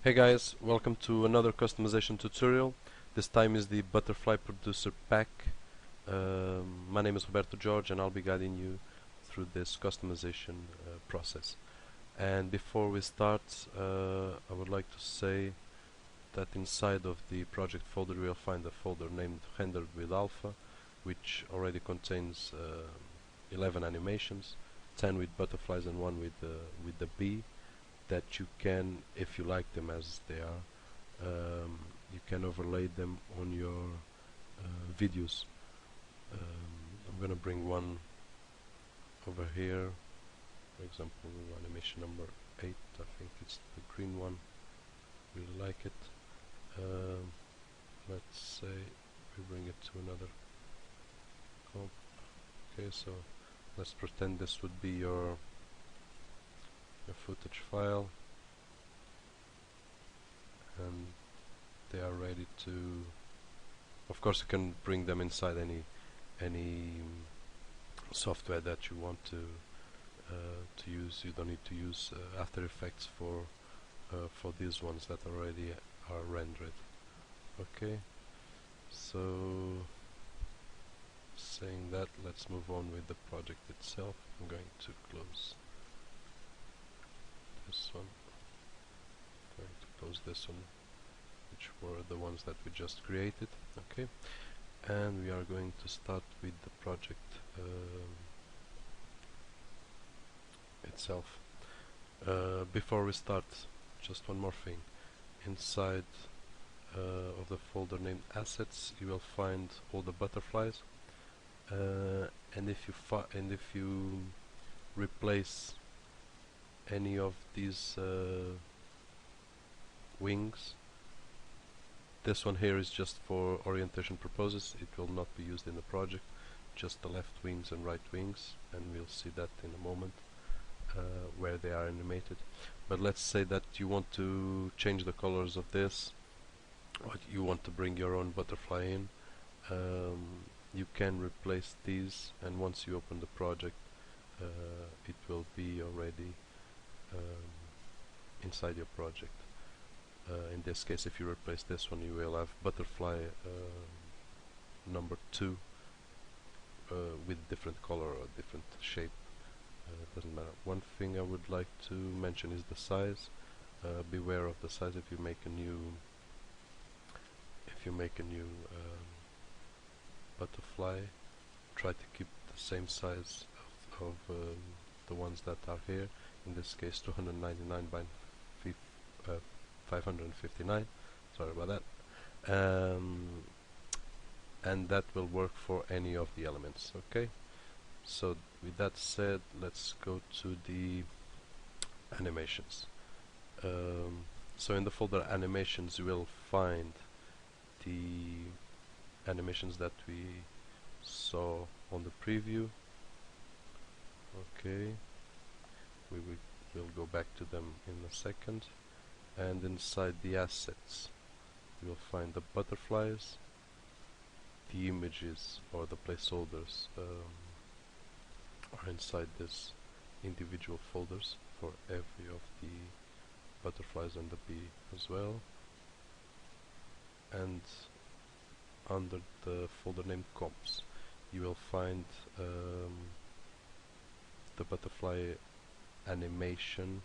Hey guys, welcome to another customization tutorial. This time is the Butterfly Producer Pack. My name is Roberto Jorge and I'll be guiding you through this customization process. And before we start, I would like to say that inside of the project folder you will find a folder named Rendered with Alpha, which already contains 11 animations, 10 with butterflies and one with the bee, that you can, if you like them as they are, you can overlay them on your videos. I'm gonna bring one over here, for example animation number 8, I think it's the green one, really like it. Let's say we bring it to another comp. Okay, so let's pretend this would be your footage file, and they are ready to, of course you can bring them inside any software that you want to use. You don't need to use After Effects for these ones that already are rendered. Okay, so saying that, let's move on with the project itself. I'm going to close this one, I'm going to close this one, which were the ones that we just created. Okay, and we are going to start with the project itself. Before we start, just one more thing. Inside of the folder named Assets, you will find all the butterflies, and if you replace any of these wings, this one here is just for orientation purposes. It will not be used in the project, just the left wings and right wings, and we'll see that in a moment where they are animated. But let's say that you want to change the colors of this, or you want to bring your own butterfly in. You can replace these, and once you open the project it will be already inside your project. In this case, if you replace this one, you will have butterfly number 2 with different color or different shape. Doesn't matter. One thing I would like to mention is the size. Beware of the size. If you make a new butterfly, try to keep the same size of the ones that are here. In this case 299 by 559, sorry about that, and that will work for any of the elements. Okay, so with that said, let's go to the animations. So in the folder animations you will find the animations that we saw on the preview. Okay, we will go back to them in a second. And inside the assets you will find the butterflies, the images or the placeholders are inside this individual folders for every of the butterflies and the bee as well. And under the folder named comps you will find the butterfly animation,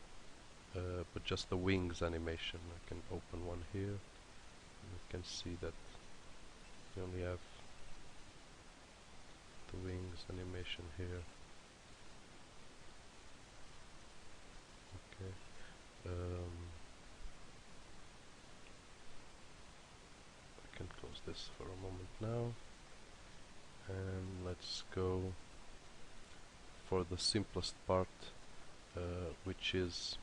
but just the wings animation. I can open one here and you can see that you only have the wings animation here. Okay, I can close this for a moment now, and let's go for the simplest part, which is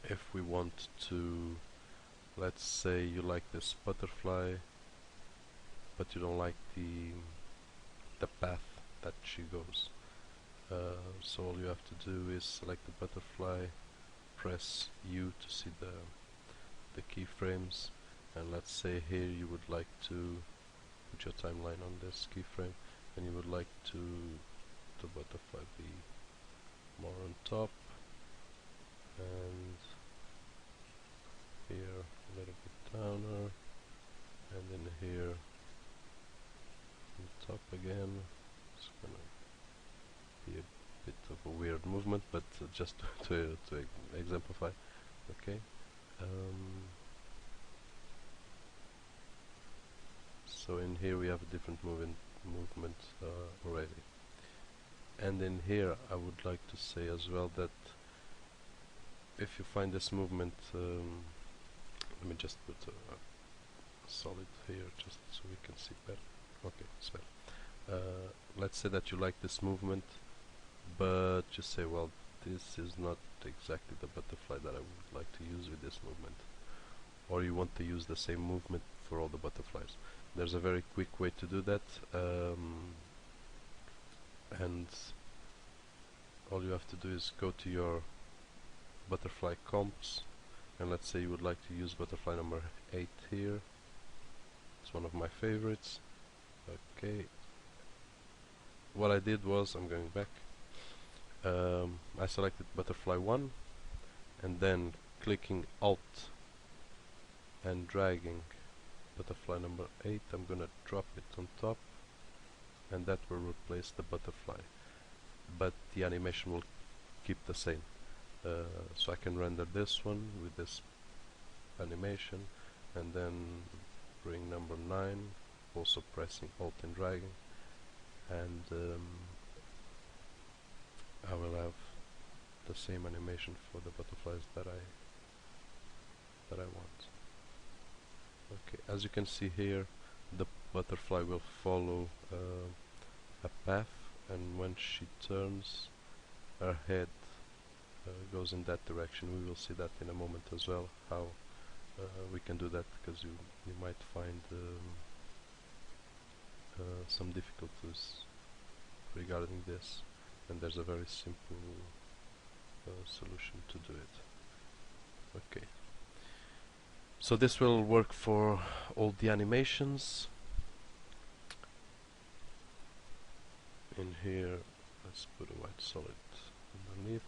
if we want to, let's say you like this butterfly but you don't like the path that she goes. So all you have to do is select the butterfly, press U to see the keyframes, and let's say here you would like to put your timeline on this keyframe, and you would like to the butterfly be more on top, and here here on top again. It's gonna be a bit of a weird movement, but just to exemplify. Okay. So in here we have a different movement already. And in here I would like to say as well that if you find this movement, let me just put a solid here just so we can see better. Okay, it's better. Let's say that you like this movement, but you say, well, this is not exactly the butterfly that I would like to use with this movement, or you want to use the same movement for all the butterflies. There's a very quick way to do that, and all you have to do is go to your butterfly comps, and let's say you would like to use butterfly number 8 here. It's one of my favorites. Okay, what I did was, I'm going back, I selected butterfly 1 and then clicking Alt and dragging butterfly number 8, I'm gonna drop it on top, and that will replace the butterfly, but the animation will keep the same. So I can render this one with this animation and then bring number 9, also pressing Alt and dragging, and I will have the same animation for the butterflies that I want. Okay, as you can see here, the butterfly will follow a path, and when she turns, her head goes in that direction. We will see that in a moment as well, how we can do that, because you might find some difficulties regarding this, and there's a very simple solution to do it. Okay, so this will work for all the animations. In here, let's put a white solid underneath.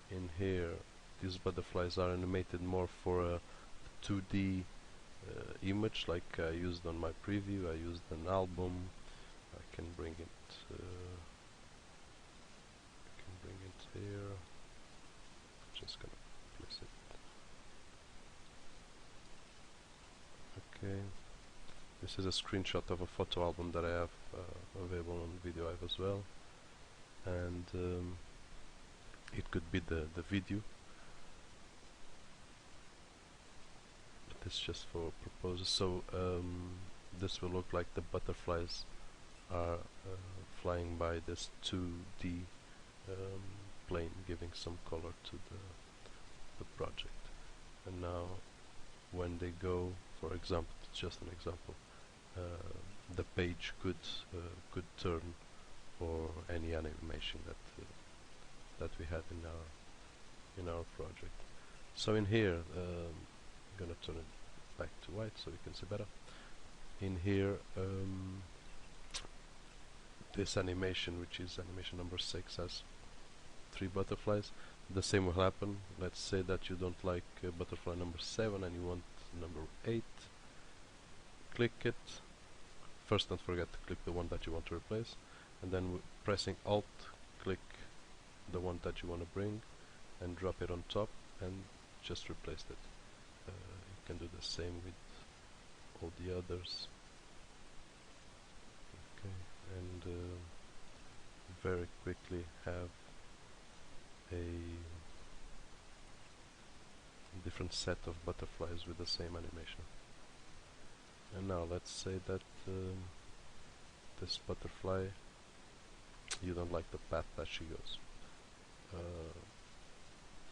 In here, these butterflies are animated more for a 2D image, like I used on my preview. I used an album. I can bring it here. Just gonna place it. Okay, this is a screenshot of a photo album that I have available on VideoIve as well, and it could be the video, but it's just for purposes. So this will look like the butterflies are flying by this 2D plane, giving some color to the project. And now when they go, for example, just an example, the page could turn for any animation that we had in our project. So in here, I'm gonna turn it back to white so we can see better. In here, this animation, which is animation number 6, has 3 butterflies. The same will happen. Let's say that you don't like butterfly number 7 and you want number 8. Click it. First, don't forget to click the one that you want to replace, and then pressing Alt, click the one that you want to bring and drop it on top and just replace it. You can do the same with all the others. Okay, and very quickly have a different set of butterflies with the same animation. And now let's say that this butterfly, you don't like the path that she goes.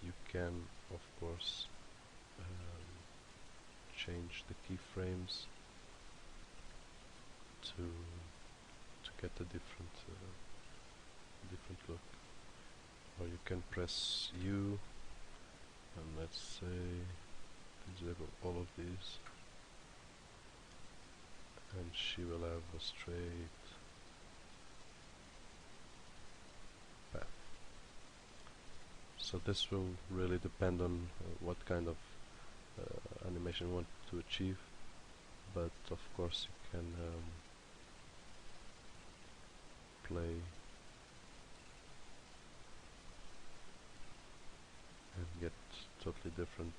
You can, of course, change the keyframes to get a different look, or you can press U and let's say disable all of these, and she will have a straight path. So this will really depend on what kind of animation you want to achieve, but of course you can play and get totally different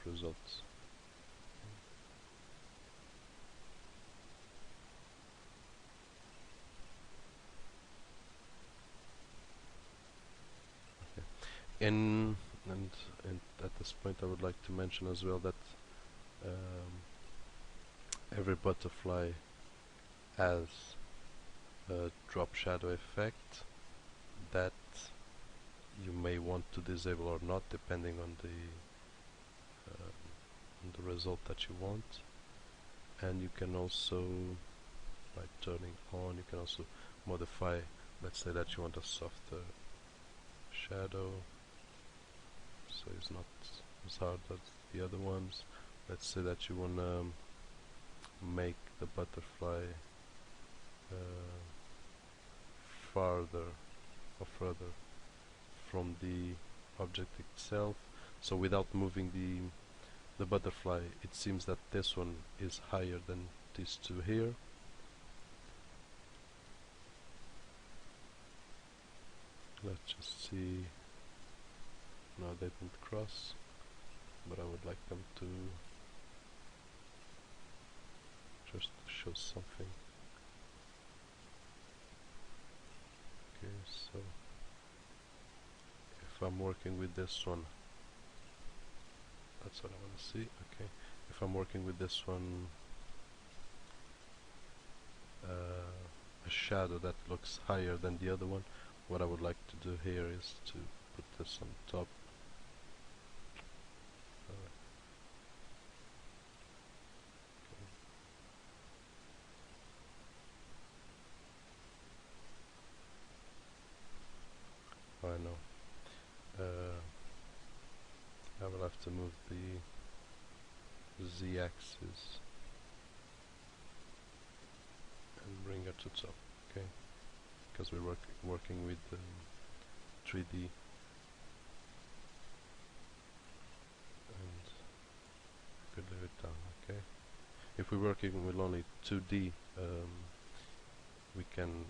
results. And at this point I would like to mention as well that every butterfly has a drop shadow effect that you may want to disable or not, depending on the result that you want. And you can also, by turning on, you can also modify. Let's say that you want a softer shadow, so it's not as hard as the other ones. Let's say that you want to make the butterfly farther or further from the object itself, so without moving the butterfly, it seems that this one is higher than these two here. Let's just see. No, they didn't cross, but I would like them to just show something. Okay, so if I'm working with this one, that's what I want to see. Okay, if I'm working with this one, a shadow that looks higher than the other one, what I would like to do here is to put this on top. I know. I will have to move the z-axis and bring it to top, okay? Because we're working with 3D, and we could leave it down, okay? If we're working with only 2D, we can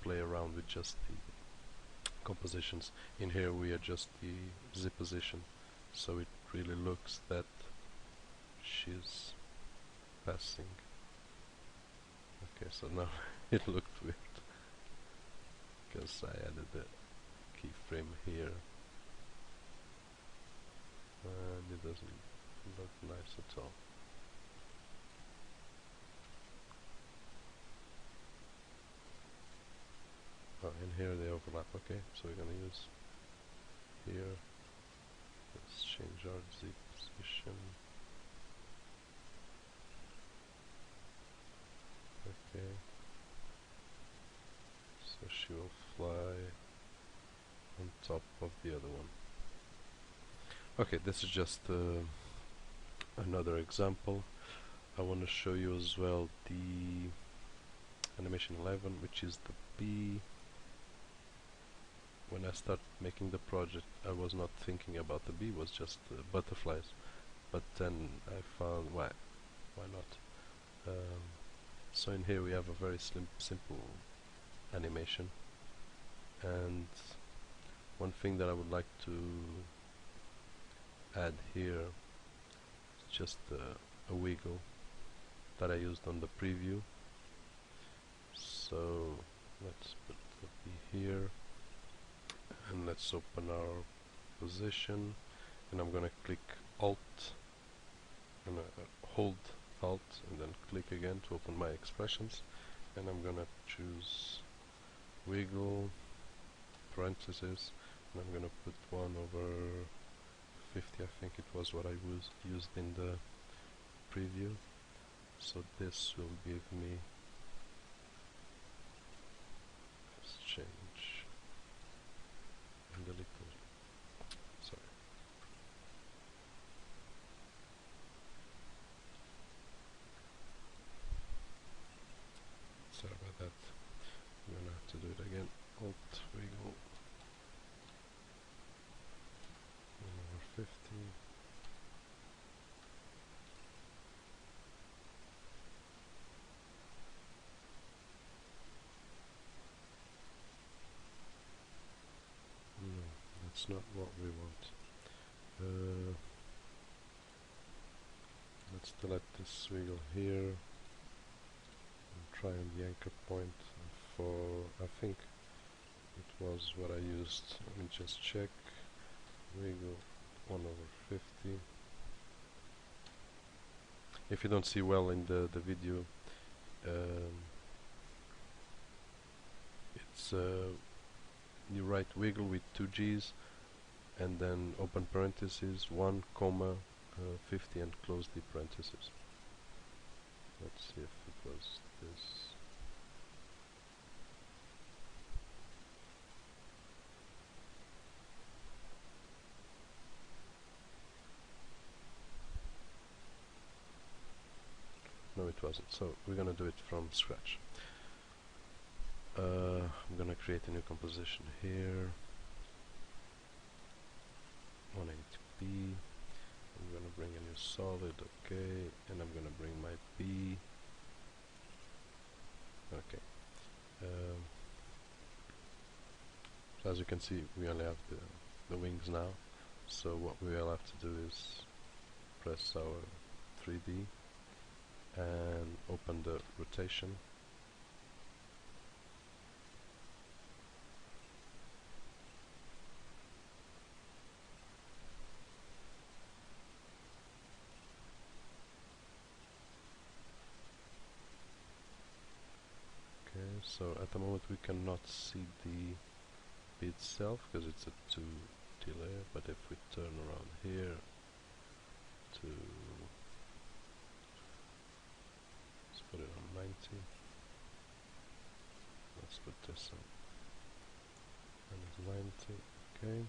play around with just the compositions. In here we adjust the Z position, so it really looks that she's passing. Okay, so now it looked weird because I added the keyframe here and it doesn't look nice at all. Oh, and here they overlap. Okay, so we're gonna use here. Let's change our Z position. Okay, so she will fly on top of the other one. Okay, this is just another example. I want to show you as well the animation 11, which is the bee. When I started making the project, I was not thinking about the bee, it was just butterflies. But then I found why not? So in here we have a very simple animation, and one thing that I would like to add here is just a wiggle that I used on the preview. So let's put the bee here, and let's open our position, and I'm gonna click Alt and hold Alt and then click again to open my expressions, and I'm gonna choose wiggle parentheses, and I'm gonna put 1/50. I think it was what I used in the preview. So this will give me, let's change and delete those. Sorry. Sorry about that. I'm gonna have to do it again. Alt wiggle. that's not what we want. Let's delete this wiggle here and try on the anchor point for, I think it was what I used. Let me just check. Wiggle 1/50. If you don't see well in the video, it's you write wiggle with 2 G's and then open parentheses 1, 50 and close the parentheses. Let's see if it was this. No, it wasn't. So we're gonna do it from scratch. I'm gonna create a new composition here. 180p. I'm gonna bring a new solid, okay, and I'm gonna bring my B. Okay. So as you can see, we only have the wings now. So what we will have to do is press our 3D and open the rotation. Okay, so at the moment we cannot see the bit itself because it's a 2D layer, but if we turn around here to, let's put it on 90, let's put this on -90, okay.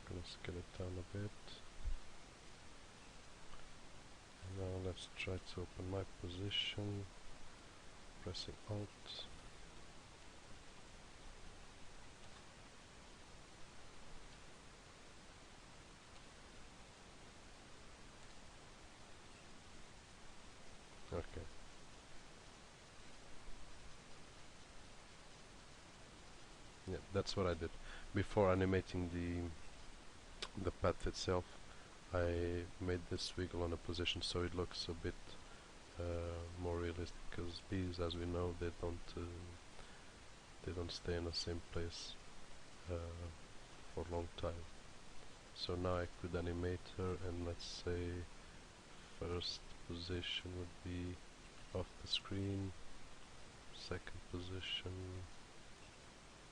Gonna scale it down a bit. And now let's try to open my position, pressing Alt. Okay. Yeah, that's what I did. Before animating the path itself, I made this wiggle on a position so it looks a bit more realistic, because bees, as we know, they don't stay in the same place for a long time. So now I could animate her, and let's say first position would be off the screen, second position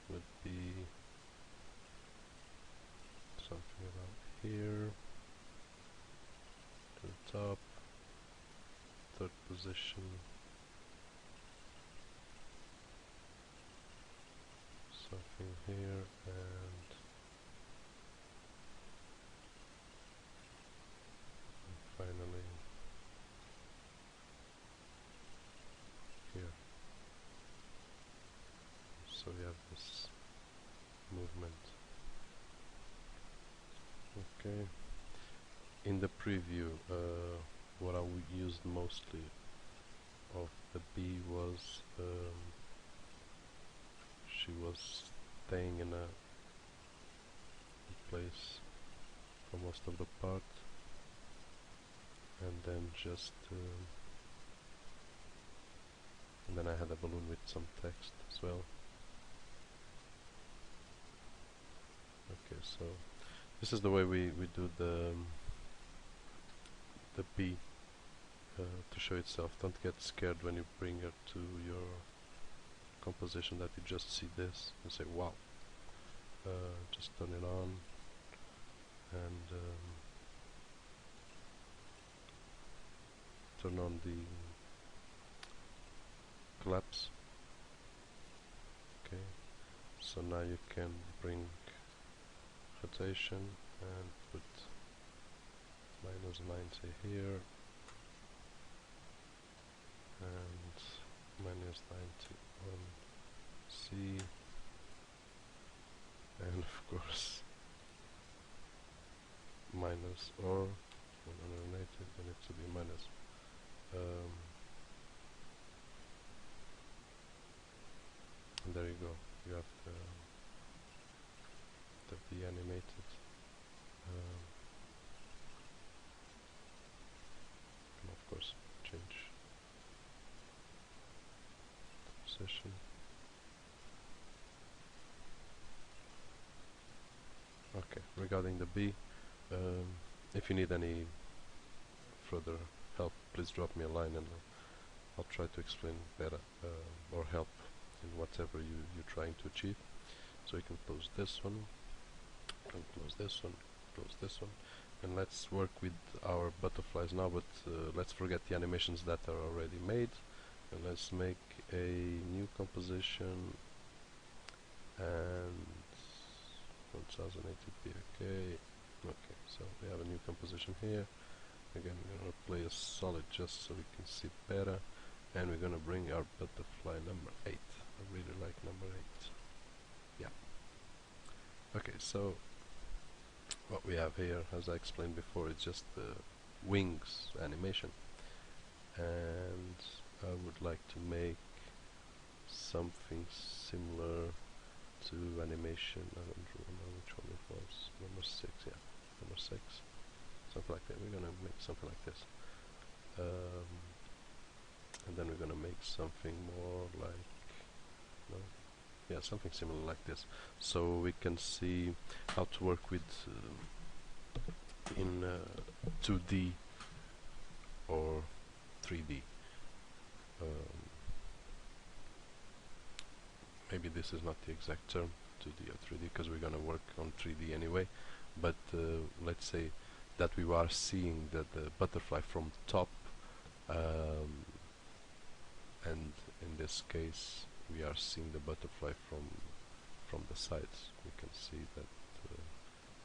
would be something around here to the top, third position something here, and finally here. So we have this movement. Okay. In the preview, what I used mostly of the bee was she was staying in a place for most of the part, and then just and then I had a balloon with some text as well. Okay, so this is the way we do the bee to show itself. Don't get scared when you bring it to your composition that you just see this and say wow. Just turn it on and turn on the collapse. Okay, so now you can bring rotation and put -90 here and -90 on C, and of course minus, or 180, it needs to be minus. you have the animated. And of course change position. Okay, regarding the B, if you need any further help, please drop me a line and I'll try to explain better or help in whatever you're trying to achieve. So you can close this one, and close this one, close this one, and let's work with our butterflies now, but let's forget the animations that are already made, and let's make a new composition, and 1080p. Okay, so we have a new composition here. Again, we're going to play a solid just so we can see better, and we're going to bring our butterfly number 8. I really like number 8. Yeah. Okay, so what we have here, as I explained before, is just the wings animation, and I would like to make something similar to animation. I don't remember which one it was. Number 6, yeah, number 6, something like that. We're gonna make something like this, and then we're gonna make something more like, no, yeah, something similar like this, so we can see how to work with in 2D or 3D. Maybe this is not the exact term, 2D or 3D, because we're gonna work on 3D anyway, but let's say that we are seeing the butterfly from top, and in this case we are seeing the butterfly from the sides. We can see that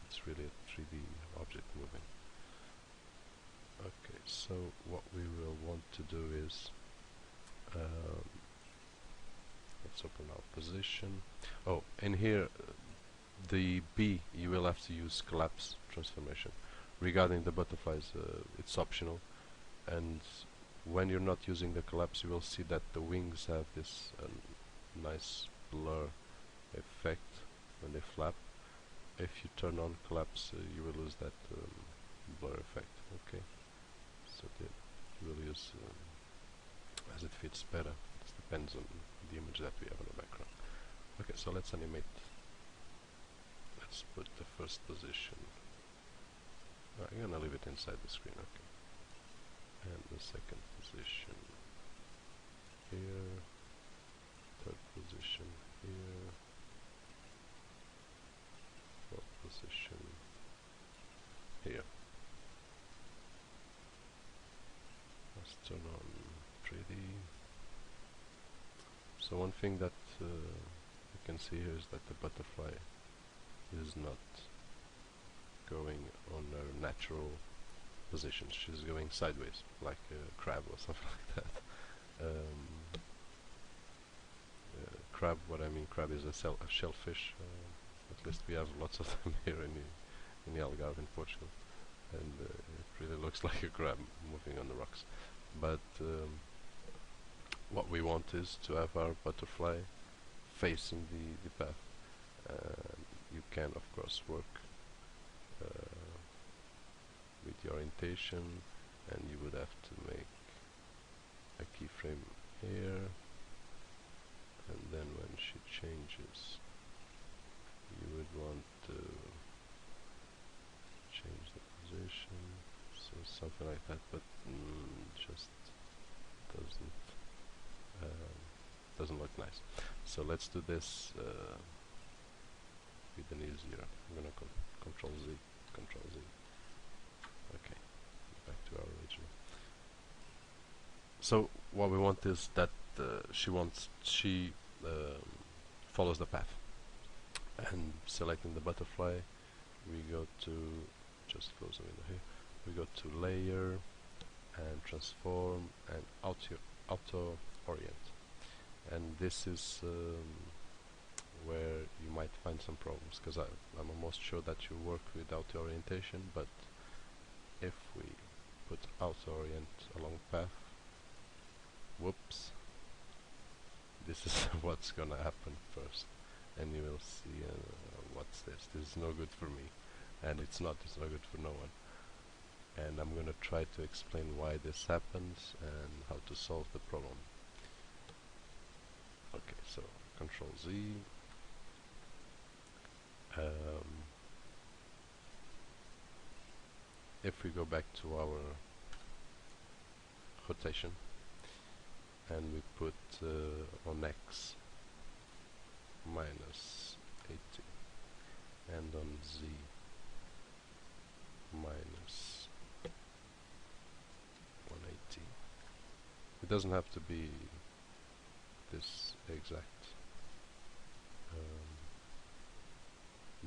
it's really a 3D object moving. Okay, so what we will want to do is let's open our position. Oh, in here the B, you will have to use collapse transformation. Regarding the butterflies, it's optional, and when you're not using the collapse, you will see that the wings have this nice blur effect when they flap. If you turn on collapse, you will lose that blur effect. Okay, so you will use as it fits better. It depends on the image that we have in the background. Okay, so let's animate. Let's put the first position. I'm gonna leave it inside the screen. Okay, and the second position here, third position here, fourth position here. Let's turn on 3D. So one thing that you can see here is that the butterfly is not going on her natural position. She's going sideways, like a crab or something like that. Crab, what I mean crab is a shellfish. At least we have lots of them here in the Algarve in Portugal, and it really looks like a crab moving on the rocks. But what we want is to have our butterfly facing the path. You can of course work with the orientation, and you would have to make a keyframe here, and then when she changes you would want to change the position, so something like that, but just doesn't look nice. So let's do this with an easier. I'm gonna Control Z, Control Z. Okay, back to our original. So what we want is that she follows the path, and selecting the butterfly, we go to, just close the window here, we go to layer and transform and auto orient, and this is where you might find some problems, because I'm almost sure that you work with auto orientation, but if we put auto orient along path, whoops, this is what's gonna happen first. and you will see what's this. This is no good for me, and it's no good for no one. And I'm gonna try to explain why this happens and how to solve the problem. Okay, so Control Z. If we go back to our rotation and we put on X minus 80 and on Z minus 180, it doesn't have to be this exact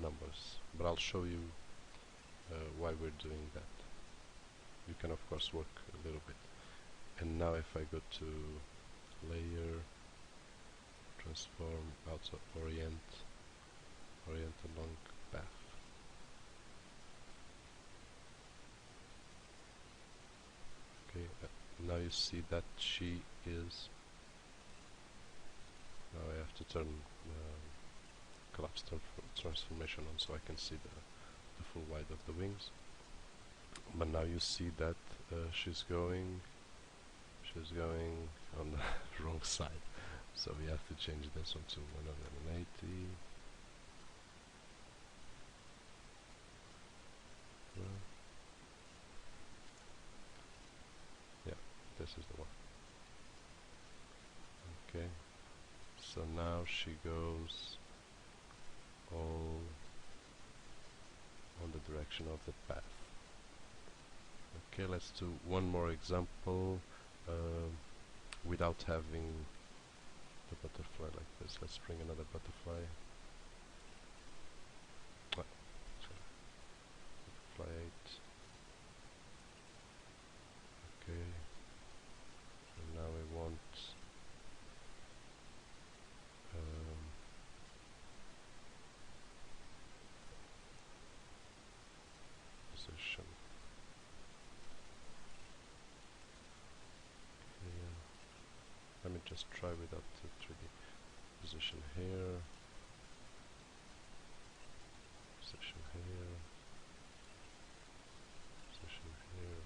numbers, but I'll show you why we're doing that. You can of course work a little bit. And now if I go to layer, transform, auto orient along path. Okay, now you see that she is. Now I have to turn collapse transformation on so I can see the full width of the wings. But now you see that she's going on the wrong side, so we have to change this one to 180. Yeah, this is the one. Okay, so now she goes all on the direction of the path. Okay, let's do one more example without having the butterfly like this. Let's bring another butterfly. Sorry. Butterfly 8. Okay, and now we want position. Let me just try without the 3D. Position here, position here, position here,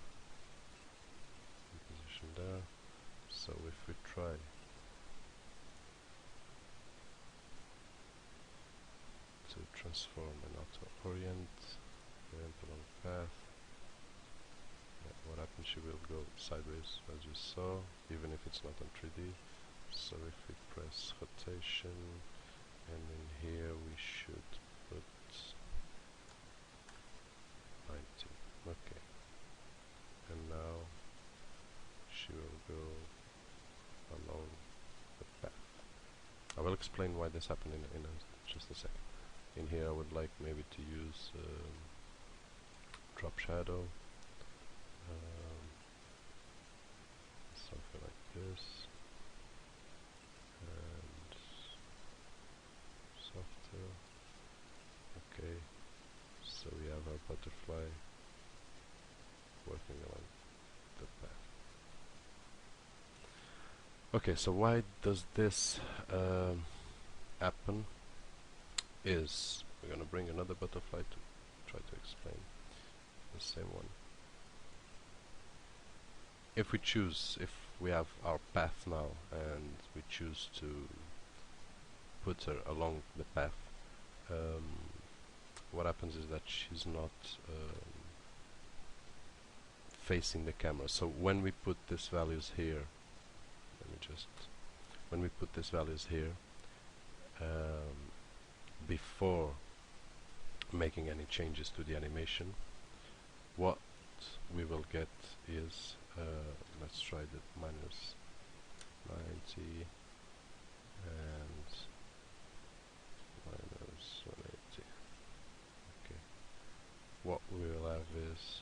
and position there. So if we try to transform and auto orient along path, what happens? She will go sideways as you saw, even if it's not on 3D. So if we press rotation, and in here we should put 90. Okay, and now she will go along the path. I will explain why this happened in just a second. In here I would like maybe to use drop shadow, something like this, and softer. Okay, so we have our butterfly working along the path. Okay, so why does this happen is we're going to bring another butterfly to try to explain the same one. If we have our path now and we choose to put her along the path, what happens is that she's not facing the camera. So when we put these values here, when we put these values here, before making any changes to the animation, what we will get is let's try the minus 90 and minus 180. Okay, what we will have is,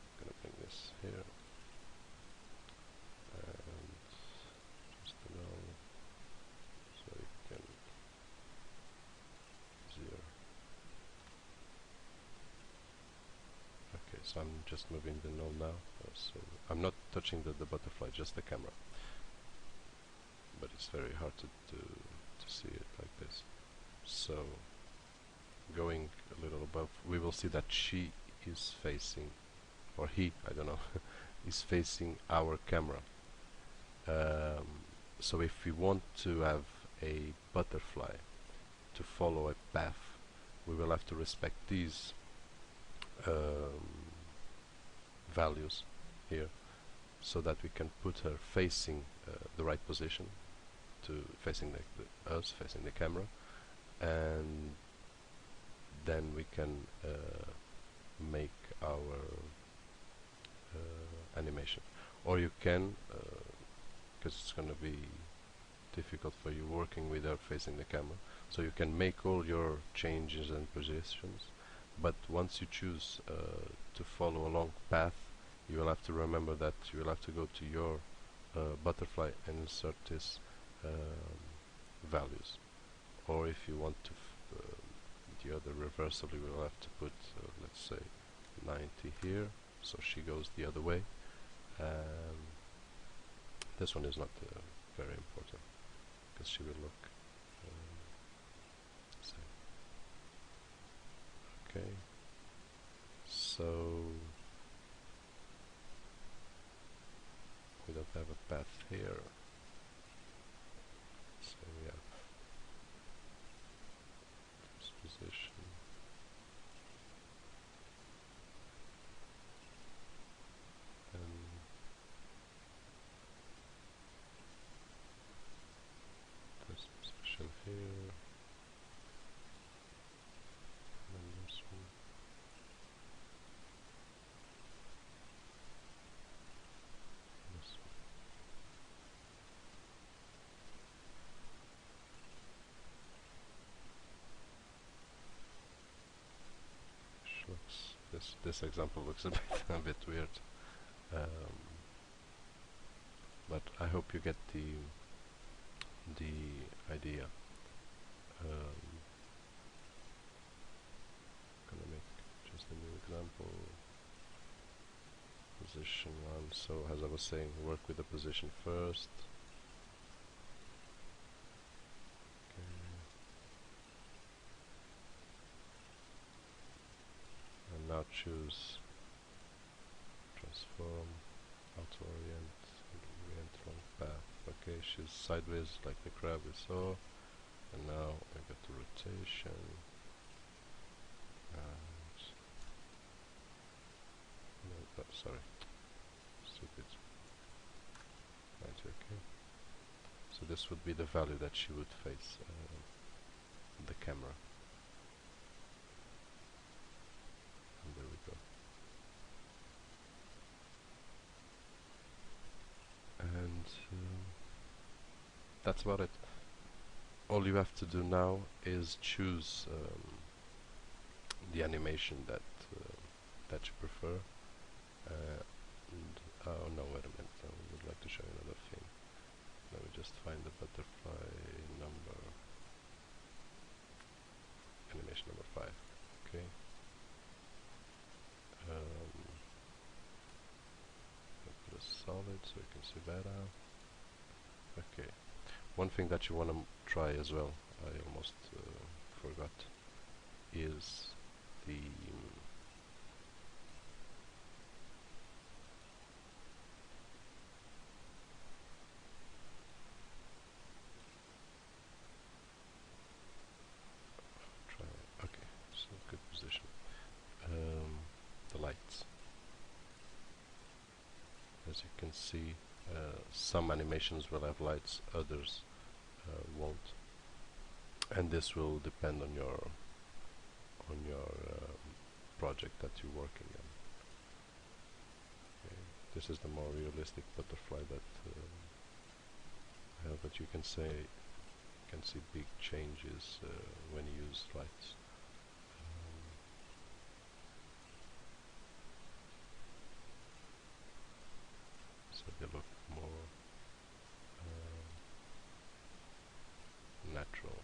I'm gonna bring this here and just a null so you can zero. Okay, so I'm just moving the null now, so I'm not touching the butterfly, just the camera. but it's very hard to see it like this. So going a little above, we will see that she is facing, or he, I don't know, is facing our camera. So if we want to have a butterfly to follow a path, we will have to respect these values here, so that we can put her facing the right position, to facing us, facing the camera, and then we can make our animation. Or you can, because it's going to be difficult for you working with her facing the camera, so you can make all your changes and positions, but once you choose to follow a long path, you will have to remember that you will have to go to your butterfly and insert this values. Or if you want to the other reversibly, we will have to put let's say 90 here, so she goes the other way. This one is not very important, because she will look same. Okay, so we don't have a path here, so we have this position. This position here, and this one. This one. Which looks, this example looks a bit a bit weird, but I hope you get the idea. Gonna make just a new example. Position 1. So as I was saying, work with the position first. Okay. And now choose transform, auto orient, orient long path. Okay, she's sideways like the crab we saw. And now I got the rotation. No, sorry, stupid. 90, okay. So this would be the value that she would face the camera. And there we go. And that's about it. All you have to do now is choose the animation that that you prefer. And oh no, wait a minute, I would like to show you another thing. Let me just find the butterfly number, animation number 5. Okay. I'll put a solid so you can see better. Okay. One thing that you want to try as well, I almost forgot, is the okay, so good position. The lights. As you can see, some animations will have lights, others won't, and this will depend on your project that you're working on. Okay. This is the more realistic butterfly that I have, but you can see big changes when you use lights. So they look more natural.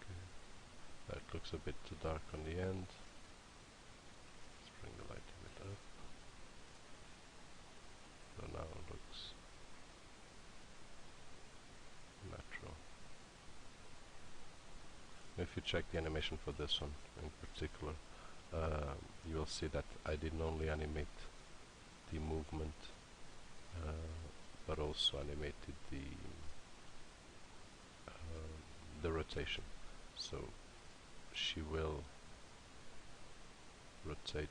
Okay. That looks a bit too dark on the end. Let's bring the light a bit up. check the animation for this one in particular, you will see that I didn't only animate the movement, but also animated the rotation. So she will rotate.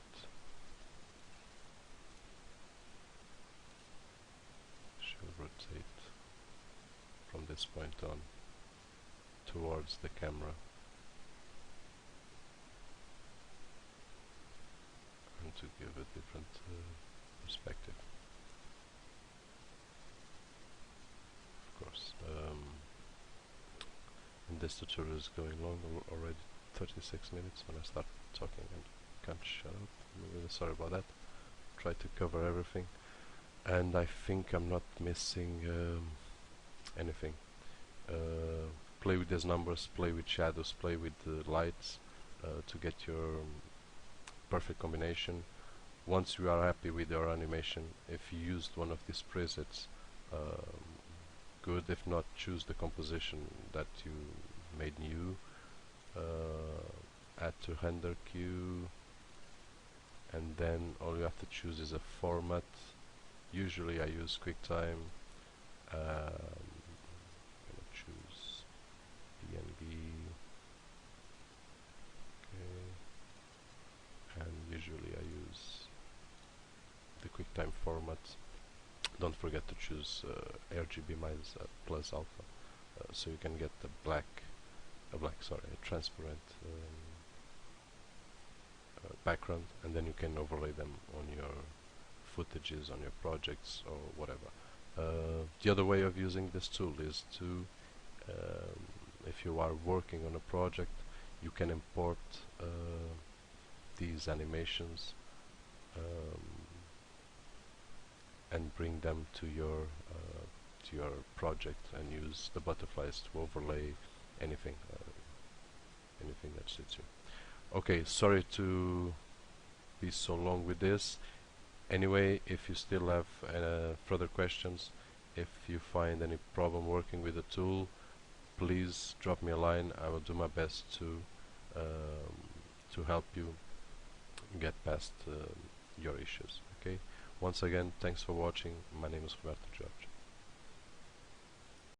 She'll rotate from this point on towards the camera, and to give a different perspective. Of course, and this tutorial is going long, already 36 minutes when I start talking and can't shut up. I'm really sorry about that. Try to cover everything, and I think I'm not missing anything. Play with these numbers, play with shadows, play with the lights to get your perfect combination. Once you are happy with your animation, if you used one of these presets, good. If not, choose the composition that you made new, add to render queue, and then all you have to choose is a format. Usually I use QuickTime. I'm gonna choose PNG, okay, and usually I use the QuickTime format. Don't forget to choose RGB plus alpha, so you can get the a transparent background, and then you can overlay them on your footages, on your projects, or whatever. The other way of using this tool is to, if you are working on a project, you can import these animations and bring them to your project, and use the butterflies to overlay anything that suits you. Okay, sorry to be so long with this. Anyway, if you still have further questions, if you find any problem working with the tool, please drop me a line. I will do my best to help you get past your issues. Okay. Once again, thanks for watching. My name is Roberto Jorge.